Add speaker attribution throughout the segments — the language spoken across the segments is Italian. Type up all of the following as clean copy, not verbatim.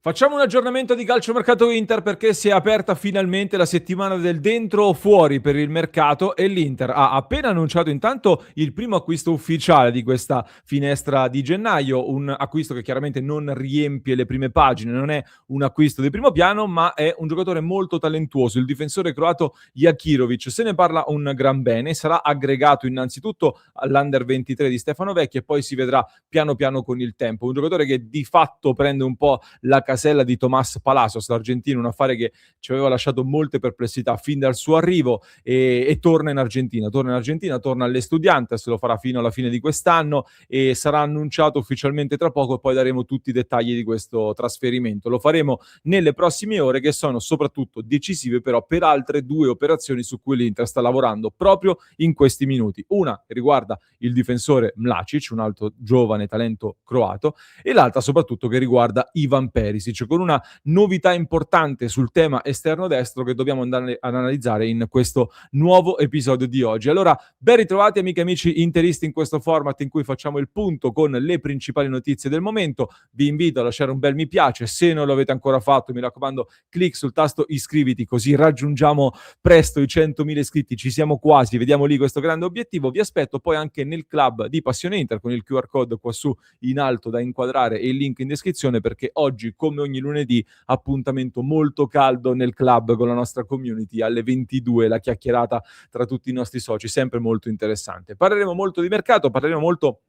Speaker 1: Facciamo un aggiornamento di calciomercato Inter perché si è aperta finalmente la settimana del dentro o fuori per il mercato e l'Inter ha appena annunciato intanto il primo acquisto ufficiale di questa finestra di gennaio, un acquisto che chiaramente non riempie le prime pagine, non è un acquisto di primo piano, ma è un giocatore molto talentuoso, il difensore croato Jakirovic. Se ne parla un gran bene, sarà aggregato innanzitutto all'Under 23 di Stefano Vecchi e poi si vedrà piano piano con il tempo. Un giocatore che di fatto prende un po' la casella di Tomás Palacios, l'argentino, un affare che ci aveva lasciato molte perplessità fin dal suo arrivo e torna in Argentina, torna alle Estudiantes, lo farà fino alla fine di quest'anno e sarà annunciato ufficialmente tra poco e poi daremo tutti i dettagli di questo trasferimento. Lo faremo nelle prossime ore che sono soprattutto decisive però per altre due operazioni su cui l'Inter sta lavorando proprio in questi minuti. Una riguarda il difensore Mlacic, un altro giovane talento croato, e l'altra soprattutto che riguarda Ivan Perisic, con una novità importante sul tema esterno destro che dobbiamo andare ad analizzare in questo nuovo episodio di oggi. Allora, ben ritrovati amiche e amici interisti in questo format in cui facciamo il punto con le principali notizie del momento. Vi invito a lasciare un bel mi piace, se non lo avete ancora fatto, mi raccomando, clic sul tasto iscriviti così raggiungiamo presto i 100.000 iscritti, ci siamo quasi, vediamo lì questo grande obiettivo. Vi aspetto poi anche nel club di Passione Inter con il QR code qua su in alto da inquadrare e il link in descrizione, perché oggi, come ogni lunedì, appuntamento molto caldo nel club con la nostra community alle 22, la chiacchierata tra tutti i nostri soci, sempre molto interessante. Parleremo molto di mercato, parleremo molto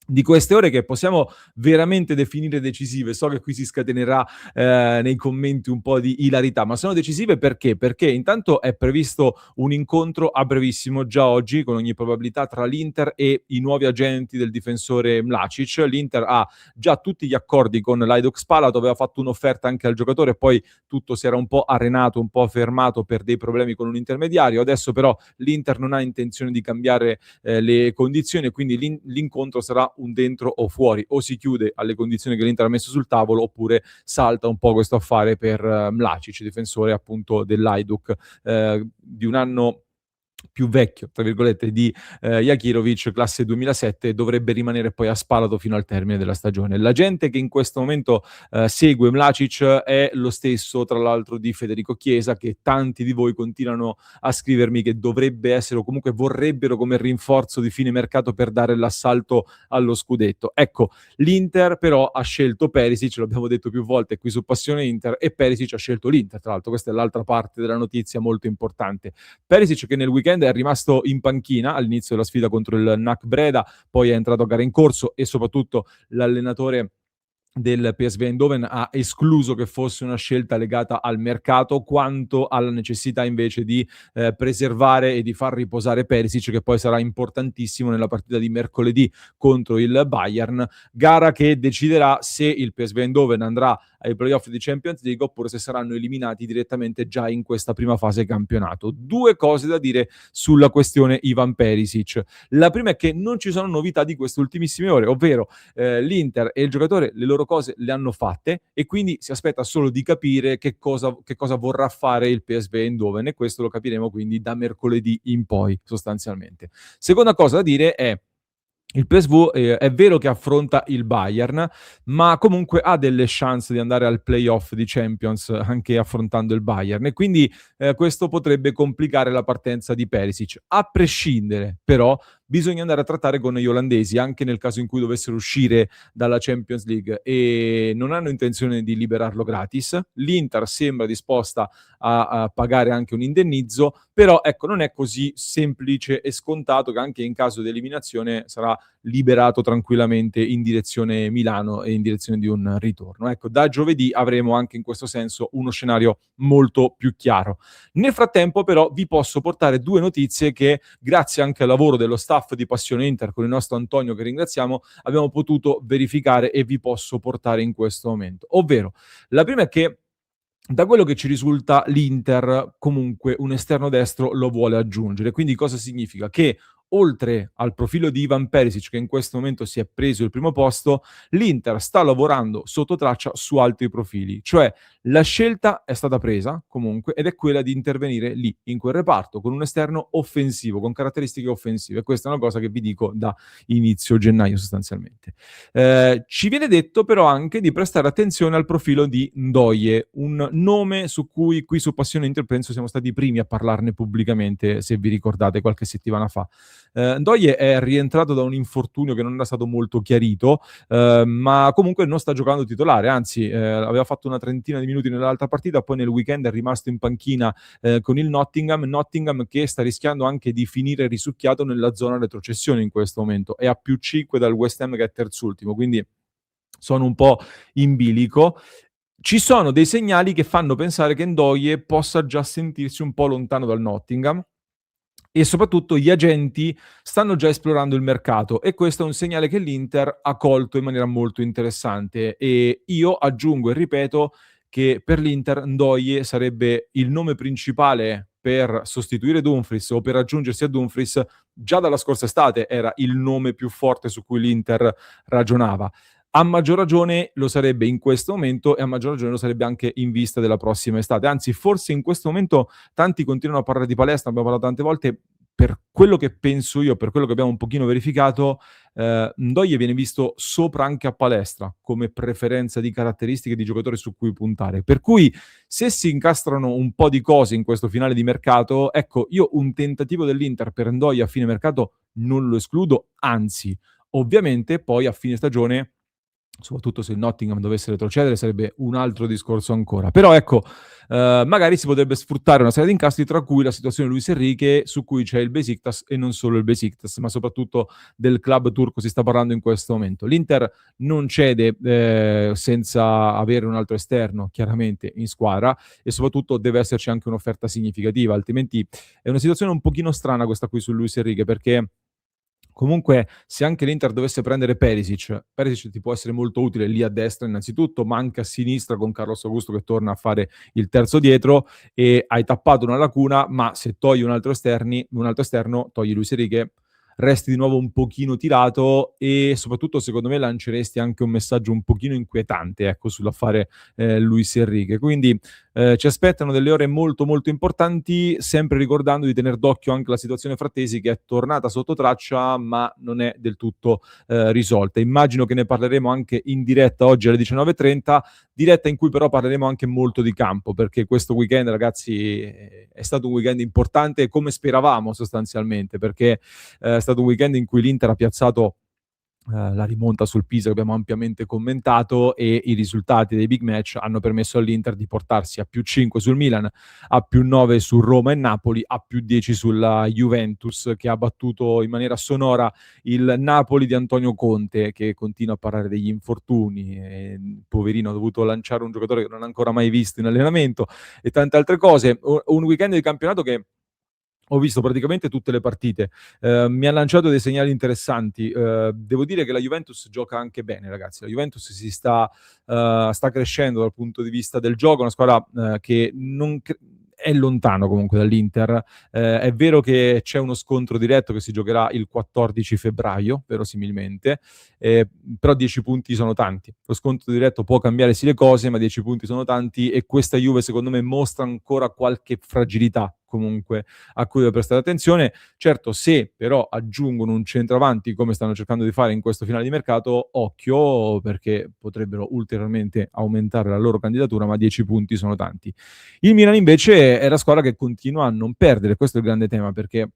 Speaker 1: di queste ore che possiamo veramente definire decisive. So che qui si scatenerà nei commenti un po' di ilarità, ma sono decisive perché? Perché intanto è previsto un incontro a brevissimo, già oggi, con ogni probabilità, tra l'Inter e i nuovi agenti del difensore Mlacic. L'Inter ha già tutti gli accordi con l'Hajduk Spalato, aveva fatto un'offerta anche al giocatore, poi tutto si era un po' arenato, un po' fermato per dei problemi con un intermediario. Adesso però l'Inter non ha intenzione di cambiare le condizioni, quindi l'incontro sarà un dentro o fuori, o si chiude alle condizioni che l'Inter ha messo sul tavolo oppure salta un po' questo affare per Mlacic, difensore appunto dell'Hajduk, di un anno più vecchio, tra virgolette, di Jakirovic, classe 2007, dovrebbe rimanere poi a Spalato fino al termine della stagione. La gente che in questo momento segue Mlacic è lo stesso, tra l'altro, di Federico Chiesa, che tanti di voi continuano a scrivermi che dovrebbe essere o comunque vorrebbero come rinforzo di fine mercato per dare l'assalto allo scudetto. Ecco, l'Inter però ha scelto Perisic, l'abbiamo detto più volte qui su Passione Inter, e Perisic ha scelto l'Inter, tra l'altro questa è l'altra parte della notizia molto importante. Perisic che nel weekend è rimasto in panchina all'inizio della sfida contro il NAC Breda, poi è entrato a gara in corso e soprattutto l'allenatore del PSV Eindhoven ha escluso che fosse una scelta legata al mercato quanto alla necessità invece di preservare e di far riposare Perisic, che poi sarà importantissimo nella partita di mercoledì contro il Bayern, gara che deciderà se il PSV Eindhoven andrà ai playoff di Champions League oppure se saranno eliminati direttamente già in questa prima fase campionato. Due cose da dire sulla questione Ivan Perisic. La prima è che non ci sono novità di queste ultimissime ore, ovvero l'Inter e il giocatore le loro cose le hanno fatte e quindi si aspetta solo di capire che cosa vorrà fare il PSV Eindhoven, e questo lo capiremo quindi da mercoledì in poi sostanzialmente. Seconda cosa da dire è il PSV è vero che affronta il Bayern, ma comunque ha delle chance di andare al playoff di Champions anche affrontando il Bayern, e quindi questo potrebbe complicare la partenza di Perisic. A prescindere, però, bisogna andare a trattare con gli olandesi anche nel caso in cui dovessero uscire dalla Champions League, e non hanno intenzione di liberarlo gratis. L'Inter sembra disposta a pagare anche un indennizzo, però ecco, non è così semplice e scontato che anche in caso di eliminazione sarà liberato tranquillamente in direzione Milano e in direzione di un ritorno. Ecco, da giovedì avremo anche in questo senso uno scenario molto più chiaro. Nel frattempo però vi posso portare due notizie che, grazie anche al lavoro dello staff di Passione Inter con il nostro Antonio che ringraziamo, abbiamo potuto verificare e vi posso portare in questo momento. Ovvero, la prima è che da quello che ci risulta l'Inter comunque un esterno destro lo vuole aggiungere. Quindi cosa significa? Che oltre al profilo di Ivan Perisic, che in questo momento si è preso il primo posto, l'Inter sta lavorando sotto traccia su altri profili. Cioè, la scelta è stata presa comunque ed è quella di intervenire lì, in quel reparto, con un esterno offensivo, con caratteristiche offensive. Questa è una cosa che vi dico da inizio gennaio sostanzialmente. Ci viene detto però anche di prestare attenzione al profilo di Ndoye, un nome su cui qui su Passione Inter penso siamo stati i primi a parlarne pubblicamente, se vi ricordate, qualche settimana fa. Ndoye è rientrato da un infortunio che non era stato molto chiarito, ma comunque non sta giocando titolare, anzi aveva fatto una trentina di minuti nell'altra partita, poi nel weekend è rimasto in panchina con il Nottingham che sta rischiando anche di finire risucchiato nella zona retrocessione in questo momento, è a più 5 dal West Ham che è terzultimo, quindi sono un po' in bilico. Ci sono dei segnali che fanno pensare che Ndoye possa già sentirsi un po' lontano dal Nottingham, e soprattutto gli agenti stanno già esplorando il mercato e questo è un segnale che l'Inter ha colto in maniera molto interessante, e io aggiungo e ripeto che per l'Inter Ndoye sarebbe il nome principale per sostituire Dumfries o per aggiungersi a Dumfries. Già dalla scorsa estate era il nome più forte su cui l'Inter ragionava. A maggior ragione lo sarebbe in questo momento e a maggior ragione lo sarebbe anche in vista della prossima estate. Anzi, forse in questo momento tanti continuano a parlare di palestra, abbiamo parlato tante volte. Per quello che penso io, per quello che abbiamo un pochino verificato, Ndoye viene visto sopra anche a palestra come preferenza di caratteristiche di giocatore su cui puntare. Per cui se si incastrano un po' di cose in questo finale di mercato, ecco, io un tentativo dell'Inter per Ndoye a fine mercato non lo escludo, anzi, ovviamente poi a fine stagione, soprattutto se il Nottingham dovesse retrocedere, sarebbe un altro discorso ancora. Però ecco, magari si potrebbe sfruttare una serie di incastri, tra cui la situazione di Luis Enrique, su cui c'è il Besiktas e non solo il Besiktas, ma soprattutto del club turco si sta parlando in questo momento. L'Inter non cede senza avere un altro esterno, chiaramente, in squadra, e soprattutto deve esserci anche un'offerta significativa, altrimenti è una situazione un pochino strana questa qui su Luis Enrique, perché comunque, se anche l'Inter dovesse prendere Perisic ti può essere molto utile lì a destra innanzitutto, ma anche a sinistra con Carlos Augusto che torna a fare il terzo dietro, e hai tappato una lacuna, ma se togli un altro esterno, togli Luis Enrique, resti di nuovo un pochino tirato e soprattutto secondo me lanceresti anche un messaggio un pochino inquietante, ecco, sull'affare Luis Enrique. Quindi ci aspettano delle ore molto molto importanti, sempre ricordando di tenere d'occhio anche la situazione Frattesi, che è tornata sotto traccia ma non è del tutto risolta. Immagino che ne parleremo anche in diretta oggi alle 19:30, diretta in cui però parleremo anche molto di campo, perché questo weekend, ragazzi, è stato un weekend importante come speravamo sostanzialmente, perché è stato un weekend in cui l'Inter ha piazzato la rimonta sul Pisa che abbiamo ampiamente commentato, e i risultati dei big match hanno permesso all'Inter di portarsi a più 5 sul Milan, a più 9 su Roma e Napoli, a più 10 sulla Juventus, che ha battuto in maniera sonora il Napoli di Antonio Conte, che continua a parlare degli infortuni, e, poverino, ha dovuto lanciare un giocatore che non ha ancora mai visto in allenamento e tante altre cose. Un weekend di campionato che ho visto praticamente tutte le partite, mi ha lanciato dei segnali interessanti. Devo dire che la Juventus gioca anche bene, ragazzi. La Juventus sta crescendo dal punto di vista del gioco, una squadra che non è lontano comunque dall'Inter. È vero che c'è uno scontro diretto che si giocherà il 14 febbraio, verosimilmente, però 10 punti sono tanti. Lo scontro diretto può cambiare sì le cose, ma 10 punti sono tanti, e questa Juve secondo me mostra ancora qualche fragilità comunque a cui deve prestare attenzione. Certo, se però aggiungono un centravanti come stanno cercando di fare in questo finale di mercato, occhio, perché potrebbero ulteriormente aumentare la loro candidatura, ma 10 punti sono tanti. Il Milan invece è la squadra che continua a non perdere, questo è il grande tema, perché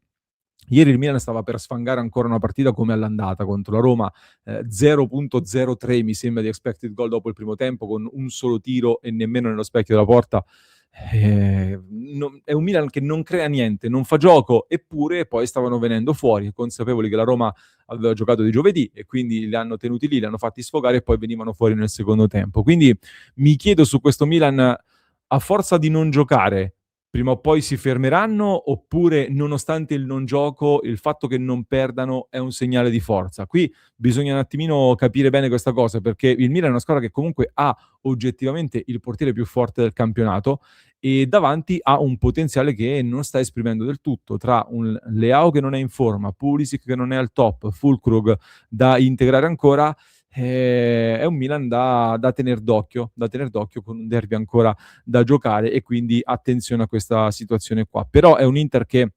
Speaker 1: ieri il Milan stava per sfangare ancora una partita come all'andata contro la Roma, 0.03 mi sembra di expected goal dopo il primo tempo, con un solo tiro e nemmeno nello specchio della porta. È un Milan che non crea niente, non fa gioco, eppure poi stavano venendo fuori, consapevoli che la Roma aveva giocato di giovedì e quindi li hanno tenuti lì, li hanno fatti sfogare e poi venivano fuori nel secondo tempo. Quindi mi chiedo su questo Milan, a forza di non giocare, prima o poi si fermeranno, oppure nonostante il non gioco, il fatto che non perdano è un segnale di forza. Qui bisogna un attimino capire bene questa cosa, perché il Milan è una squadra che comunque ha oggettivamente il portiere più forte del campionato e davanti ha un potenziale che non sta esprimendo del tutto, tra un Leao che non è in forma, Pulisic che non è al top, Füllkrug da integrare ancora. È un Milan da tener d'occhio con un derby ancora da giocare, e quindi attenzione a questa situazione qua. Però è un Inter che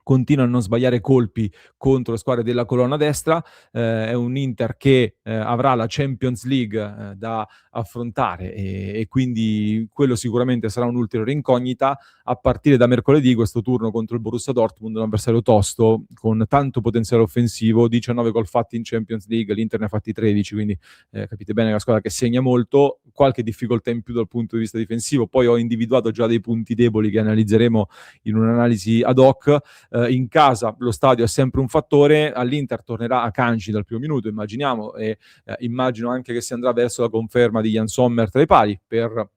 Speaker 1: continua a non sbagliare colpi contro le squadre della colonna destra, è un Inter che avrà la Champions League da affrontare, e quindi quello sicuramente sarà un'ulteriore incognita. A partire da mercoledì questo turno contro il Borussia Dortmund, un avversario tosto con tanto potenziale offensivo, 19 gol fatti in Champions League, l'Inter ne ha fatti 13, quindi capite bene che è una squadra che segna molto, qualche difficoltà in più dal punto di vista difensivo. Poi ho individuato già dei punti deboli che analizzeremo in un'analisi ad hoc. In casa lo stadio è sempre un fattore, all'Inter tornerà a Kanji dal primo minuto, immaginiamo, e immagino anche che si andrà verso la conferma di Jan Sommer tra i pali, per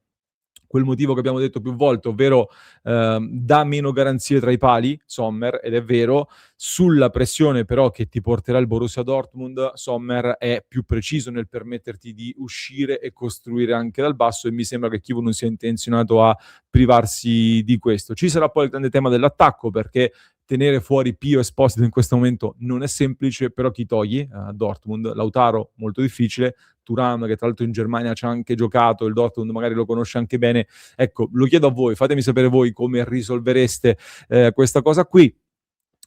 Speaker 1: quel motivo che abbiamo detto più volte, ovvero dà meno garanzie tra i pali Sommer, ed è vero. Sulla pressione però che ti porterà il Borussia Dortmund, Sommer è più preciso nel permetterti di uscire e costruire anche dal basso, e mi sembra che Chievo non sia intenzionato a privarsi di questo. Ci sarà poi il grande tema dell'attacco, perché tenere fuori Pio Esposito in questo momento non è semplice, però chi togli a Dortmund? Lautaro molto difficile, Thuram che tra l'altro in Germania ci ha anche giocato, il Dortmund magari lo conosce anche bene. Ecco, lo chiedo a voi, fatemi sapere voi come risolvereste questa cosa qui.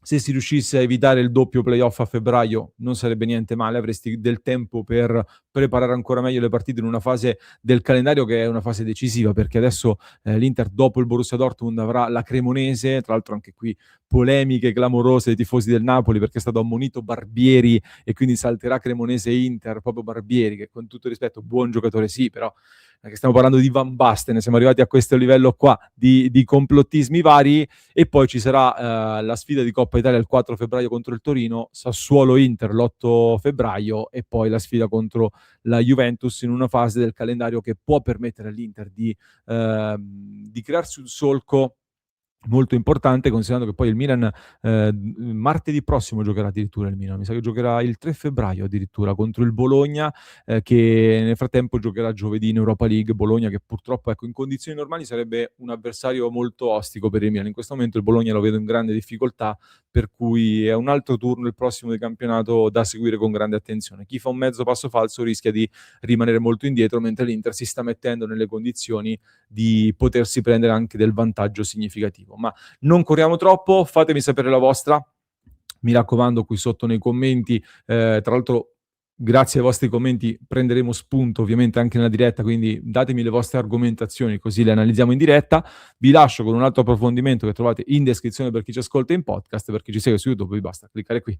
Speaker 1: Se si riuscisse a evitare il doppio playoff a febbraio non sarebbe niente male, avresti del tempo per preparare ancora meglio le partite in una fase del calendario che è una fase decisiva, perché adesso l'Inter dopo il Borussia Dortmund avrà la Cremonese, tra l'altro anche qui polemiche clamorose dei tifosi del Napoli perché è stato ammonito Barbieri e quindi salterà Cremonese e Inter, proprio Barbieri che con tutto rispetto buon giocatore sì, però che stiamo parlando di Van Basten, siamo arrivati a questo livello qua di complottismi vari. E poi ci sarà la sfida di Coppa Italia il 4 febbraio contro il Torino, Sassuolo-Inter l'8 febbraio, e poi la sfida contro la Juventus in una fase del calendario che può permettere all'Inter di crearsi un solco molto importante, considerando che poi il Milan martedì prossimo giocherà addirittura il Milan, mi sa che giocherà il 3 febbraio addirittura contro il Bologna, che nel frattempo giocherà giovedì in Europa League. Bologna che purtroppo, ecco, in condizioni normali sarebbe un avversario molto ostico per il Milan. In questo momento il Bologna lo vedo in grande difficoltà, per cui è un altro turno il prossimo di campionato da seguire con grande attenzione. Chi fa un mezzo passo falso rischia di rimanere molto indietro, mentre l'Inter si sta mettendo nelle condizioni di potersi prendere anche del vantaggio significativo. Ma non corriamo troppo, fatemi sapere la vostra, mi raccomando, qui sotto nei commenti. Tra l'altro grazie ai vostri commenti prenderemo spunto ovviamente anche nella diretta, quindi datemi le vostre argomentazioni così le analizziamo in diretta. Vi lascio con un altro approfondimento che trovate in descrizione per chi ci ascolta in podcast, per chi ci segue su YouTube vi basta cliccare qui.